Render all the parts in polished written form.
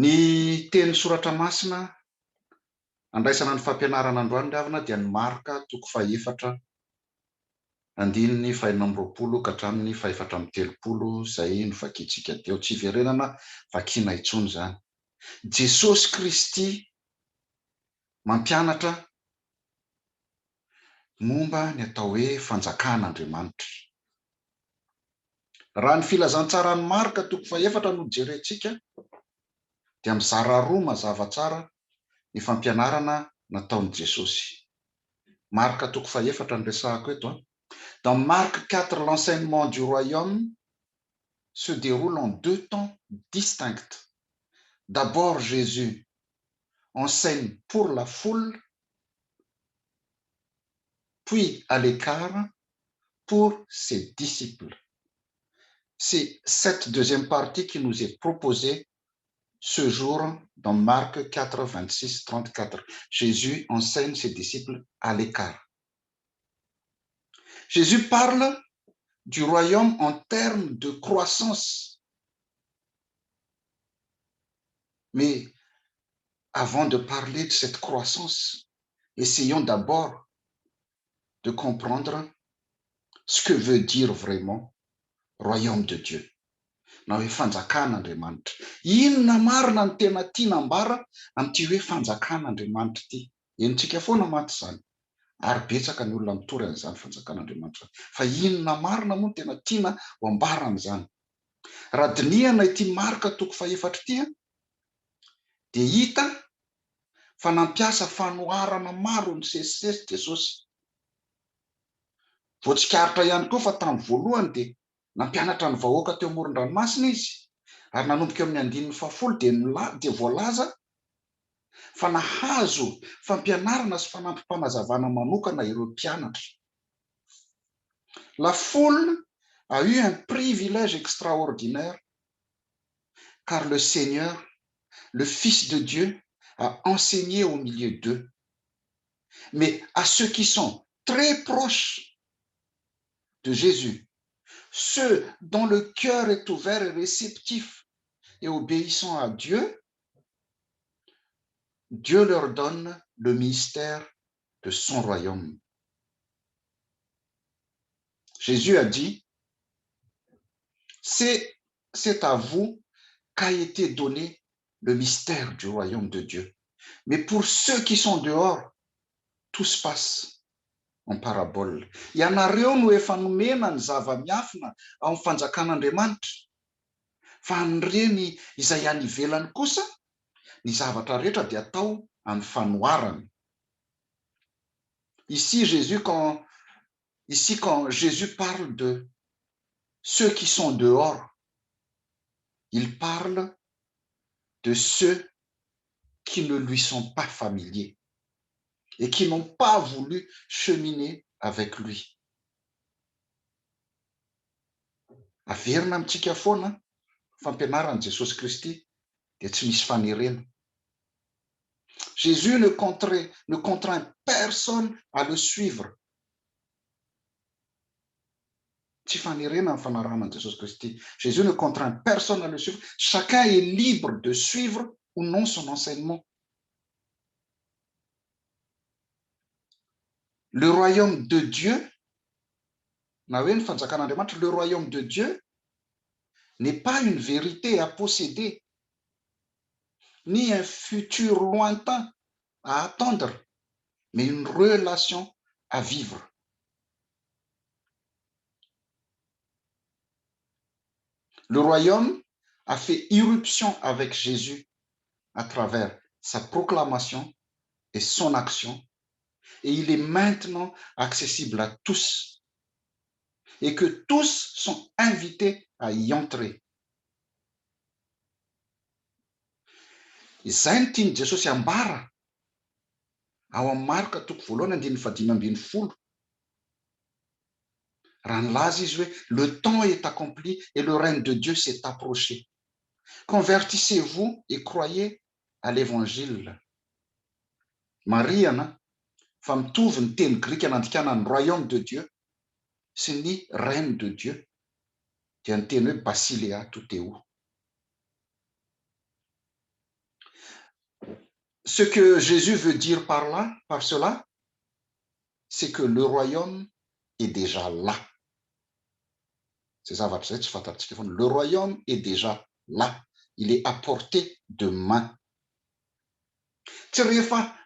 Ny teny soratra masina andraisana ny fampianarana androany avana dia ny Marka 4:4-20 ka hatramin'ny 4:30 izay no vakiantsika teo. Tsy iverenana vakiana intsony izany. Jesosy Kristy mampianatra momba ny atao hoe fanjakan'Andriamanitra. Raha ny filazantsara ny Marka 4:4 no jerentsika dia mizara roa mazava tsara ny fampianarana nataon'i Jesosy. Marka 4:4 no resahako eto. Dans Marc 4, l'enseignement du royaume se déroule en deux temps distincts. D'abord, Jésus enseigne pour la foule, puis à l'écart pour ses disciples. C'est cette deuxième partie qui nous est proposée ce jour dans Marc 4, 26, 34. Jésus enseigne ses disciples à l'écart. Jésus parle du royaume en termes de croissance. Mais avant de parler de cette croissance, essayons d'abord de comprendre ce que veut dire vraiment royaume de Dieu. Na hoe fanjakan'Andriamanitra. Inona marina ny tena tiana ambara amin'ity hoe fanjakan'Andriamanitra ity? Henontsika foana maty izany. Ary betsaka ny olona mitory an'izany fanjakan'Andriamanitra. Fa inona marina moa tena tiana ho ambara amin'izany? Raha dinihana ity Marka 4:4 ity dia hita fa nampiasa fanoharana maro ny sesisesy Jesosy. Voatsikaritra ihany koa fa tamin'ny voalohany dia nampianatra ny vahoaka teo amoron-dranomasina izy, ary nanomboka amin'ny 10:10 dia voalaza fa nahazo fampianarana sy fanampim-panazavana manokana ireo mpianatra. La foule a eu un privilège extraordinaire car le Seigneur, le Fils de Dieu, a enseigné au milieu d'eux. Mais à ceux qui sont très proches de Jésus, ceux dont le cœur est ouvert et réceptif et obéissant à Dieu, Dieu leur donne le mystère de son royaume. Jésus a dit, c'est à vous qu'a été donné le mystère du royaume de Dieu. Mais pour ceux qui sont dehors, tout se passe en parabole. Ianareo no efa nomena ny zava-miafina ao amin'ny fanjakan'Andriamanitra. Fa an'ireny izay any ivelany kosa, ny zavatra rehetra dia atao amin'ny fanoharana. Ici, quand Jésus parle de ceux qui sont dehors, il parle de ceux qui ne lui sont pas familiers et qui n'ont pas voulu cheminer avec lui. Averina amintsika foana fampianaran'i Jesosy Kristy dia tsy misy fanerena. Jésus ne contraint personne à le suivre. Tsy fanerena amin'ny fanaranan'i Jesosy Kristy. Jésus ne contraint personne à le suivre. Chacun est libre de suivre ou non son enseignement. Le royaume de Dieu, le royaume de Dieu n'est pas une vérité à posséder, ni un futur lointain à attendre, mais une relation à vivre. Le royaume a fait irruption avec Jésus à travers sa proclamation et son action, et il est maintenant accessible à tous, et que tous sont invités à y entrer. Izay ny tiany Jesosy ambara ao amin'ny Marka 4:5-10. Raha nilaza izy hoe le temps est accompli et le règne de Dieu s'est approché. Convertissez-vous et croyez à l'évangile. Mariana fa mitovy ny teny grika nandikana ny royaume de Dieu sy ny règne de Dieu dia ny teny hoe Basilea tout eo. Ce que Jésus veut dire par cela, c'est que le royaume est déjà là. C'est ça, le royaume est déjà là. Il est à portée de main. Tsy rehefa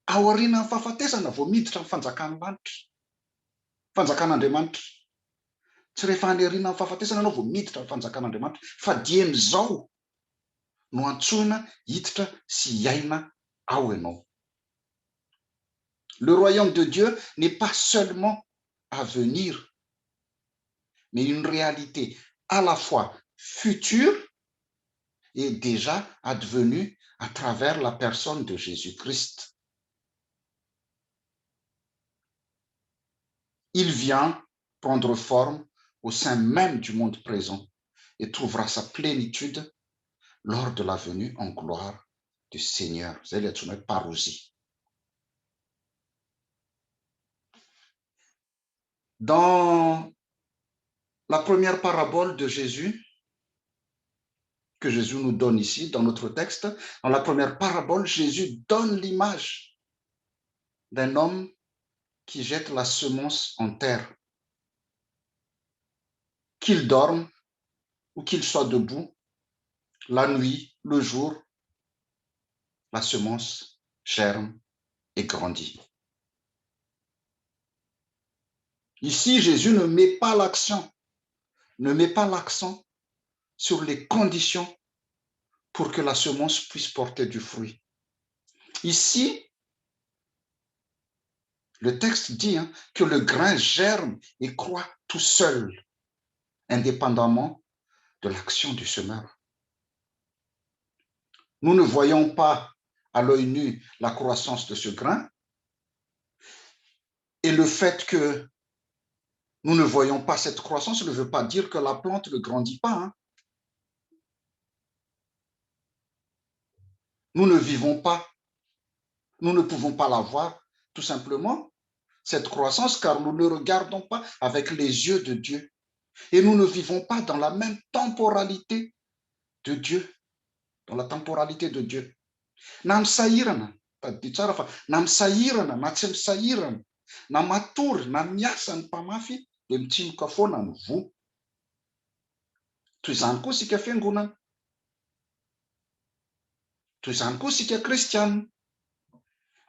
ao aorian'ny fahafatesana vao miditra ny fanjakan'Andriamanitra. Tsy rehefa any aorian'ny fahafatesana anao vao miditra ny fanjakan'Andriamanitra, fa dian'izao no antsoina hiditra sy hiaina ao ianao. Le royaume de Dieu n'est pas seulement à venir, mais une réalité à la fois future et déjà advenue à travers la personne de Jésus-Christ. Il vient prendre forme au sein même du monde présent et trouvera sa plénitude lors de la venue en gloire du Seigneur. Parousie. Dans la première parabole de Jésus, que Jésus nous donne ici dans notre texte, dans la première parabole, Jésus donne l'image d'un homme qui jette la semence en terre. Qu'il dorme ou qu'il soit debout, la nuit, le jour, la semence germe et grandit. Ici, Jésus ne met pas l'accent sur les conditions pour que la semence puisse porter du fruit. Ici, le texte dit que le grain germe et croît tout seul, indépendamment de l'action du semeur. Nous ne voyons pas à l'œil nu la croissance de ce grain, et le fait que nous ne voyons pas cette croissance ne veut pas dire que la plante ne grandit pas. Nous ne vivons pas, nous ne pouvons pas la voir tout simplement, cette croissance, car nous ne regardons pas avec les yeux de Dieu. Et nous ne vivons pas dans la même temporalité de Dieu, dans la temporalité de Dieu. Na misahirana, tadidio tsara fa na misahirana, na tsy misahirana, na matory, na miasa ny mpamafy, dia mitsimoka foana ny voa. Toy izany koa isika fiangonana. Toy izany koa isika kristianina.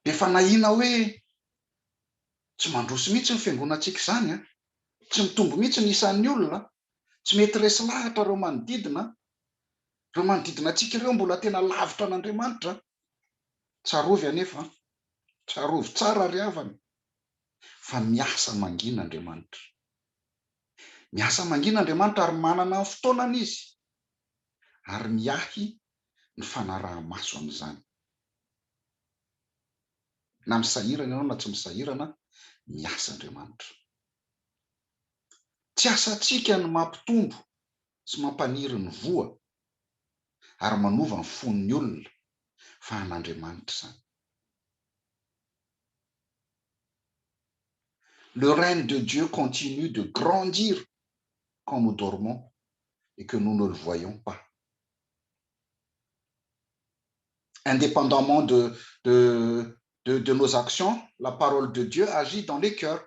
Efa nahina hoe tsy mandroso mihitsy ny fiangonantsika izany, tsy mitombo mihitsy ny isan'ny olona, tsy mety resy lahatra ireo manodidina antsika ireo mbola tena lavitra an'Andriamanitra. Tsarovy anefa, tsarovy tsara ry havana, fa miasa mangina Andriamanitra. Miasa mangina Andriamanitra ary manana ny fotoanana izy, ary miahy ny fanaraha-maso amin'izany. Na misahirana ianao na tsy misahirana, miasa Andriamanitra. Tsy asantsika ny mampitombo sy mampaniry ny voa ary manova ny fon'ny olona, fa an'Andriamanitra izany. Le règne de Dieu continue de grandir quand nous dormons et que nous ne le voyons pas. Indépendamment de nos actions, la parole de Dieu agit dans les cœurs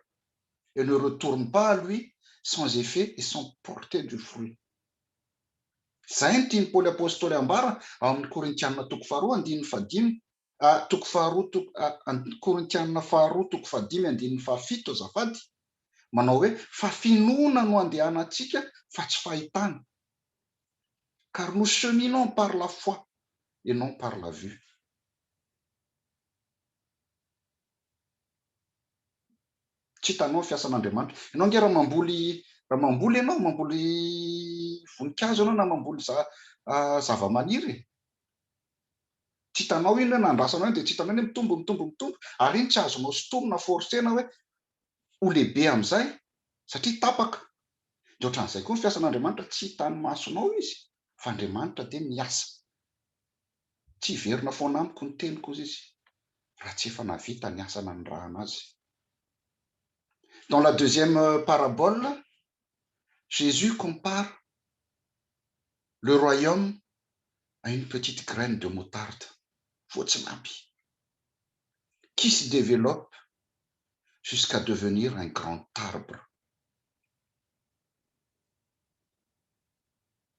et ne retourne pas à lui sans effet et sans porter du fruit. Zay ny tiany Paoly apôstôly ambara ao amin'ny Korintianina toko faharoa andininy fahadimy, Korintianina faharoa toko fahadimy andininy fahafito azafady, manao hoe fa finoana no andehanantsika fa tsy fahitana, car nous cheminons par la foi et non par la vue. Tsy hitanao fiasan'Andriamanitra. Ianao nge raha mamboly ianao, mamboly voninkazo ianao na mamboly zava-maniry, tsy hitanao iny hoe nandrasanao iny dia tsy hitanao iny mitombo, ary iny tsy azonao sintomina forsena hoe ho lehibe amin'izay satria tapaka. Dia ohatran'izay koa ny fiasan'Andriamanitra, tsy hitan'ny masonao izy, fa Andriamanitra dia miasa. Tsy hiverina foana amiko ny teniko izy raha tsy efa navita ny asa nanondrahana azy. Dans la deuxième parabole, Jésus compare le royaume à une petite graine de moutarde. qui se développe jusqu'à devenir un grand arbre.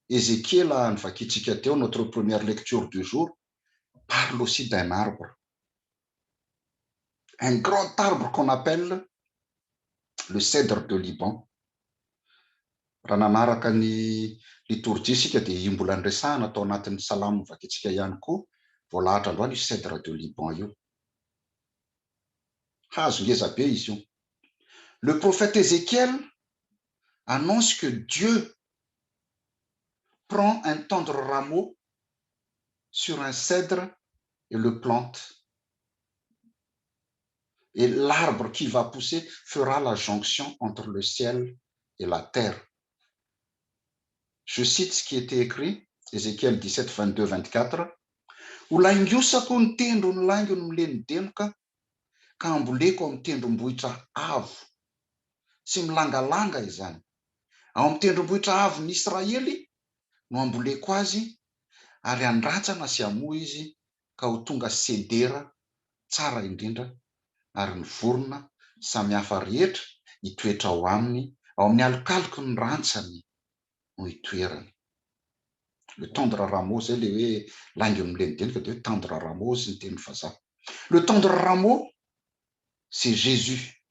Ézéchiel, notre première lecture du jour, parle aussi d'un arbre. Un grand arbre qu'on appelle le cèdre de Liban. Raha nanaraka ny liturgie isika dia io mbola niresahana atao anatin'ny salamo vakitsika ihany koa, voalahatra androany io cèdre de Liban io. Hazo ngeza be izy io. Le prophète Ézéchiel annonce que Dieu prend un tendre rameau sur un cèdre et le plante. Et l'arbre qui va pousser fera la jonction entre le ciel et la terre. Je cite ce qui était écrit, Ézéchiel 17, 22, 24. Ho laingiosako ny tendro ny laingo ny milenidemoka ka amboleko amin'ny tendrombohitra avo sy milangalanga izany. Ao amin'ny tendrombohitra avo ny Israely no amboleko azy ary andratsana sy hamoa izy ka ho tonga sedera tsara indrindra ary ny vorona samihafa rehetra hitoetra ao aminy, ao amin'ny alokaloky ny rantsany no hitoerany. Le tendre rameau, zay le hoe laingo milenidenoka dia hoe tendre rameau sy ny teny vazaha. Le tendre rameau, c'est Jésus.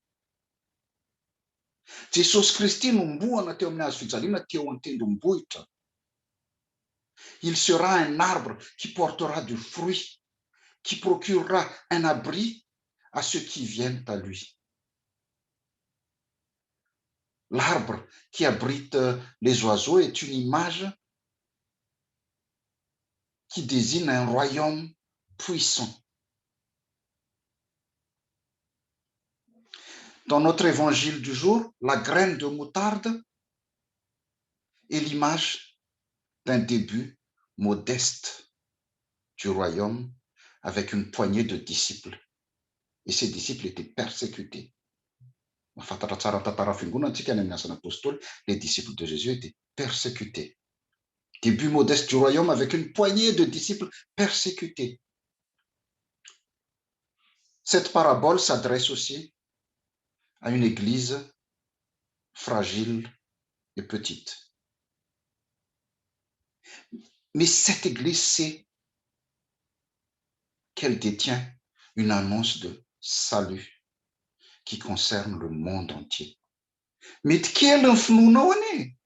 Jesosy Kristy no mbohana teo amin'ny hazo fijaliana teo an-tendrombohitra. Il sera un arbre qui portera du fruit, qui procurera un abri à ceux qui viennent à lui. L'arbre qui abrite les oiseaux est une image qui désigne un royaume puissant. Dans notre évangile du jour, la graine de moutarde est l'image d'un début modeste du royaume avec une poignée de disciples. Et ces disciples étaient persécutés. Les disciples de Jésus étaient persécutés. Début modeste du royaume avec une poignée de disciples persécutés. Cette parabole s'adresse aussi à une église fragile et petite. Mais cette église sait qu'elle détient une annonce de salut qui concerne le monde entier. Mety kely ny finoanao anie.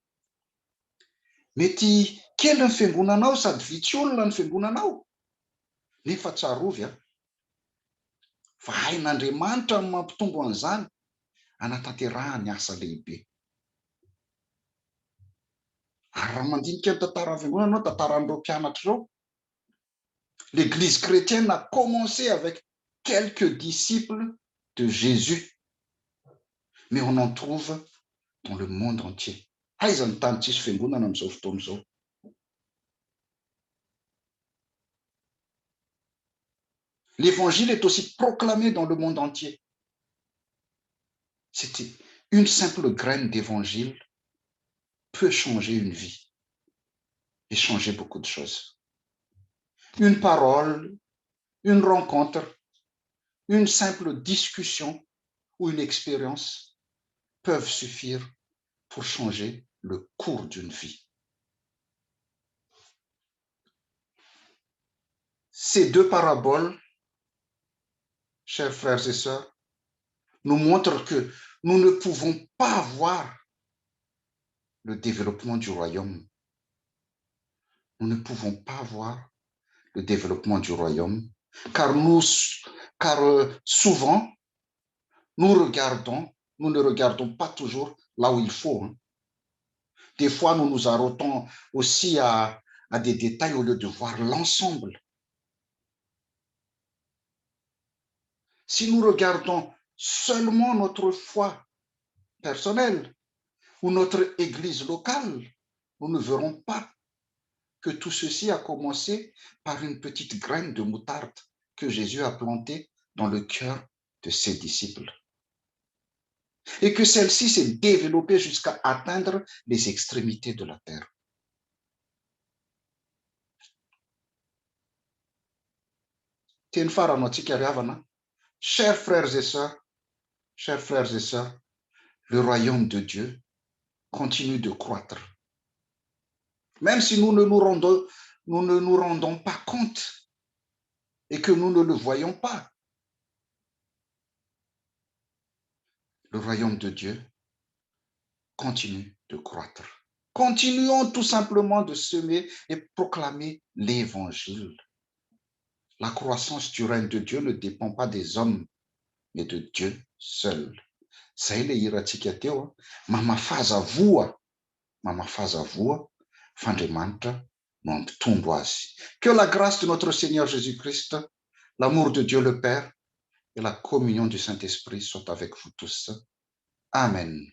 Mety kely ny fiangonanao sady vitsy olona ny fiangonanao. Nefa tsarovy a. Fa hain'Andriamanitra ny mampitombo an'izany hanatanterahany asa lehibe. Ary raha mandinika ny tantara fiangonana anao, tantaran'ireo mpianatra ireo, l'église chrétienne a commencé avec quelques disciples de Jésus. Mais on en trouve dans le monde entier. Aiza ny tany tsisy fiangonana amin'izao fotoana izao. L'évangile est aussi proclamé dans le monde entier. C'était une simple graine d'évangile peut changer une vie et changer beaucoup de choses. Une parole, une rencontre, une simple discussion ou une expérience peuvent suffire pour changer le cours d'une vie. Ces deux paraboles, chers frères et sœurs, nous montrent que nous ne pouvons pas voir le développement du royaume. Nous ne pouvons pas voir le développement du royaume, car souvent, nous ne regardons pas toujours là où il faut. Des fois, nous nous arrêtons aussi à des détails au lieu de voir l'ensemble. Si nous regardons seulement notre foi personnelle ou notre église locale, nous ne verrons pas que tout ceci a commencé par une petite graine de moutarde que Jésus a plantée dans le cœur de ses disciples. Et que celle-ci s'est développée jusqu'à atteindre les extrémités de la terre. Chers frères et sœurs, le royaume de Dieu continue de croître. Même si nous ne nous rendons pas compte et que nous ne le voyons pas, le royaume de Dieu continue de croître. Continuons tout simplement de semer et proclamer l'évangile. La croissance du règne de Dieu ne dépend pas des hommes, mais de Dieu seul. Zay le iratsika teo, mamafaza voa f'Andriamanitra no ampitombo azy. Que la grâce de notre Seigneur Jésus-Christ, l'amour de Dieu le Père et la communion du Saint-Esprit soient avec vous tous. Amen.